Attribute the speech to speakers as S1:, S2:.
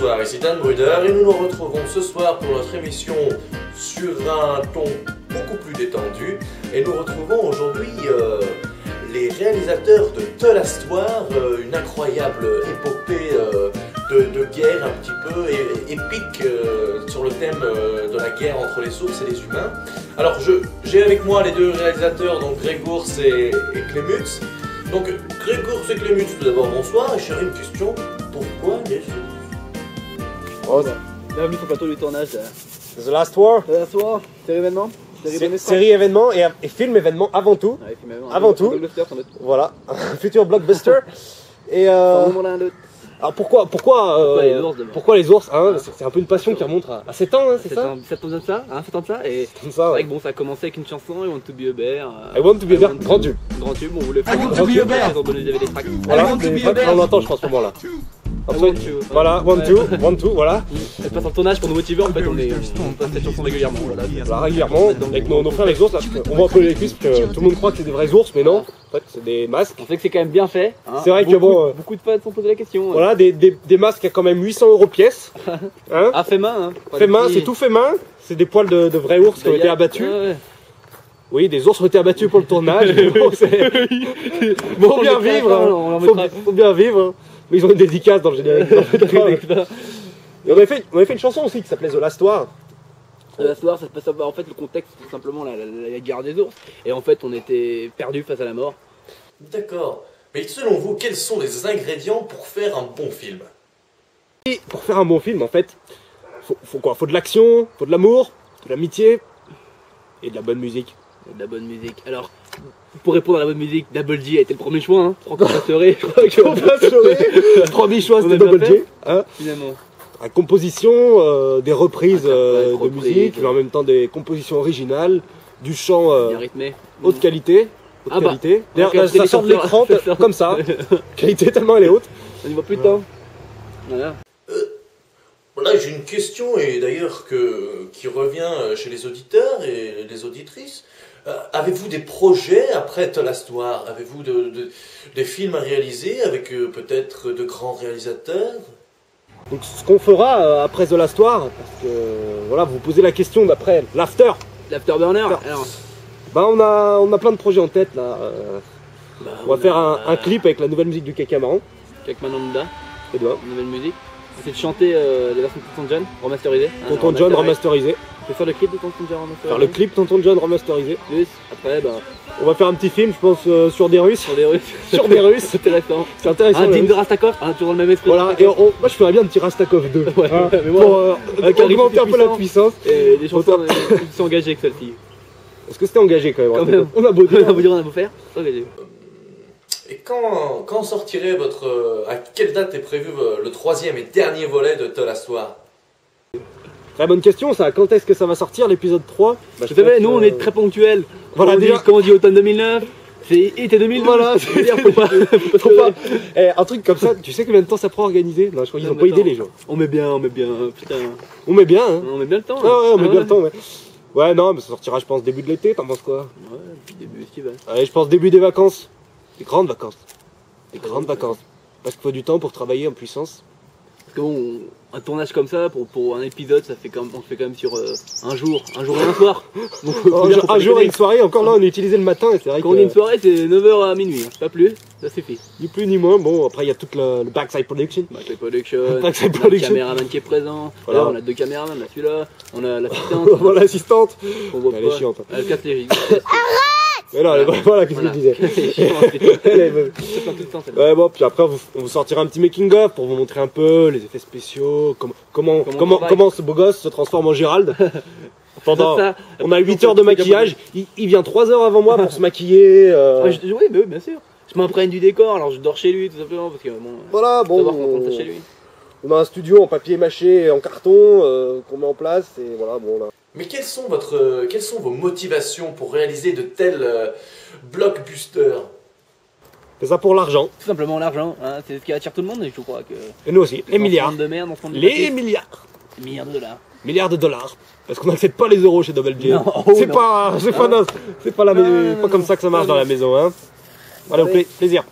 S1: Bonsoir, ici Dan Bruder et nous nous retrouvons ce soir pour notre émission sur un ton beaucoup plus détendu. Et nous retrouvons aujourd'hui les réalisateurs de The Last War, une incroyable épopée de guerre un petit peu épique sur le thème de la guerre entre les sources et les humains. Alors j'ai avec moi les deux réalisateurs, donc Grégours et Clémutz. Donc Grégours et Clémutz, tout d'abord bonsoir, et j'aurais une question, pourquoi les sources?
S2: Oh,
S3: bienvenue sur le plateau du tournage de
S2: The Last War.
S3: The Last War, série événement.
S2: Série événement et film événement avant tout.
S3: Ouais, film événement.
S2: Avant tout. Voilà, un futur blockbuster. Et alors pourquoi les ours hein, c'est un peu une passion qui remonte à 7 ans, hein, c'est ça
S3: 7 ans de ça, hein, 7 ans de ça. Et
S2: c'est
S3: c'est vrai que bon, ça a commencé avec une chanson, I Want to be a bear.
S2: I Want to be a bear, grand tube.
S3: Grand tube, on voulait faire
S2: I Want to be a bear.
S3: Ils avaient des tracks.
S2: Voilà, on l'entend je pense à ce moment-là. Voilà, one two, voilà.
S3: Elle passe en tournage pour nous motiver, en fait on passe cette chanson régulièrement.
S2: Voilà, régulièrement, avec nos frères les ours, là, on voit un peu les cuisses parce que tout le monde croit que c'est des vrais ours, mais non, en fait c'est des masques.
S3: On sait que c'est quand même bien fait. Hein.
S2: C'est vrai que bon...
S3: Beaucoup de fans se sont posé la question.
S2: Voilà, des masques à quand même 800 € pièce. Hein
S3: ah, fait main, hein.
S2: Fait main, c'est tout fait main, c'est des poils de vrais ours qui ont été abattus.
S3: Ouais.
S2: Oui, des ours ont été abattus pour le tournage. Bon, faut bien vivre, faut bien vivre. Mais ils ont une dédicace dans le générique. Et on avait fait une chanson aussi qui s'appelait The Last War.
S3: The Last War, ça se passe en fait le contexte, c'est tout simplement la guerre des ours. Et en fait, on était perdus face à la mort.
S1: D'accord. Mais selon vous, quels sont les ingrédients pour faire un bon film?
S2: Et pour faire un bon film, en fait, faut quoi? Faut de l'action, faut de l'amour, de l'amitié et de la bonne musique.
S3: De la bonne musique. Alors, pour répondre à la bonne musique, Double J a été le premier choix, hein. Franck Passeuré, je crois que
S2: premier choix c'était Double J, hein.
S3: Finalement.
S2: La composition, des reprises de musique, mais en même temps des compositions originales, du chant haute qualité. D'ailleurs, là, ça sort de l'écran comme ça, qualité tellement elle est haute.
S3: On y voit plus de temps. Voilà.
S1: Là, j'ai une question, et d'ailleurs qui revient chez les auditeurs et les auditrices. Avez-vous des projets après The Last War? Avez-vous des films à réaliser avec peut-être de grands réalisateurs?
S2: Donc ce qu'on fera après The Last War, parce que voilà, vous posez la question d'après l'after.
S3: L'afterburner.
S2: Bah on a plein de projets en tête là. On va faire un clip avec la nouvelle musique du Cacamarón.
S3: Cacmananda.
S2: Edouard.
S3: Nouvelle musique. C'est de chanter les versions de Tonton John remasterisées.
S2: Tonton John remasterisé.
S3: On peut faire le clip de Tonton John remasterisé.
S2: Faire le clip Tonton John remasterisé.
S3: Plus, après, bah...
S2: On va faire un petit film, je pense, sur des Russes.
S3: Sur des Russes.
S2: Sur des Russes.
S3: C'est intéressant.
S2: C'est intéressant.
S3: Un digne de Rastakov, toujours dans le même esprit.
S2: Voilà, et moi je ferais bien un petit Rastakov 2.
S3: Ouais,
S2: hein,
S3: mais moi,
S2: pour augmenter un peu la puissance.
S3: Et les chansons, ils sont engagés avec celle-ci.
S2: Est-ce que c'était engagé quand même,
S3: quand même.
S2: On a beau dire,
S3: on a beau faire, c'est engagé.
S1: Et quand sortirait à quelle date est prévu le troisième et dernier volet de The Last War?
S2: Très bonne question ça, quand est-ce que ça va sortir l'épisode 3?
S3: Vous savez, nous on est très ponctuels.
S2: Voilà,
S3: quand on dit automne 2009, c'est été 2012.
S2: Voilà, faut pas. Un truc comme ça, tu sais combien de temps ça prend à organiser? Non, je crois qu'ils ont pas idée les gens.
S3: On met bien, putain.
S2: On met bien, hein.
S3: On met bien le temps.
S2: Ouais, on met bien le temps, ouais. Ouais, non, mais ça sortira, je pense, début de l'été, t'en penses quoi?
S3: Ouais, début estival.
S2: Allez, je pense début des vacances. Des grandes vacances. Des grandes vacances. Parce qu'il faut du temps pour travailler en puissance.
S3: Parce que bon, un tournage comme ça, pour un épisode, on le fait quand même sur un jour et un soir. Donc,
S2: un jour et une soirée, encore là on est utilisé le matin et c'est vrai
S3: quand on est une soirée, c'est 9h à minuit, hein. Pas plus, ça suffit.
S2: Ni plus ni moins, bon après il y a tout le backside production.
S3: Backside production, on a le caméraman qui est présent, voilà. Là on a deux caméramans, là celui-là, on a l'assistante.
S2: Voilà l'assistante,
S3: elle
S2: est chiante.
S3: Elle casse les rigs.
S2: Mais non, voilà, qu'est-ce que je disais. Ouais, bon, puis après, on vous sortira un petit making-of pour vous montrer un peu les effets spéciaux, comment ce beau gosse se transforme en Gérald. Pendant, on a 8 heures de maquillage, il vient 3 heures avant moi pour se maquiller.
S3: Oui, mais bien sûr. Je m'imprègne du décor, alors je dors chez lui, tout simplement, parce que bon.
S2: Voilà, bon.
S3: Chez lui.
S2: On a un studio en papier mâché et en carton qu'on met en place, et voilà, bon là.
S1: Mais quelles sont vos motivations pour réaliser de tels blockbusters?
S2: C'est ça pour l'argent.
S3: Tout simplement l'argent, hein, c'est ce qui attire tout le monde, je crois que...
S2: Et nous aussi, les milliards.
S3: Les
S2: milliards.
S3: Milliards de dollars.
S2: Milliards de dollars. Parce qu'on n'accepte pas les euros chez Double J. C'est pas comme ça que ça marche dans la maison, hein. Allez, au plaisir.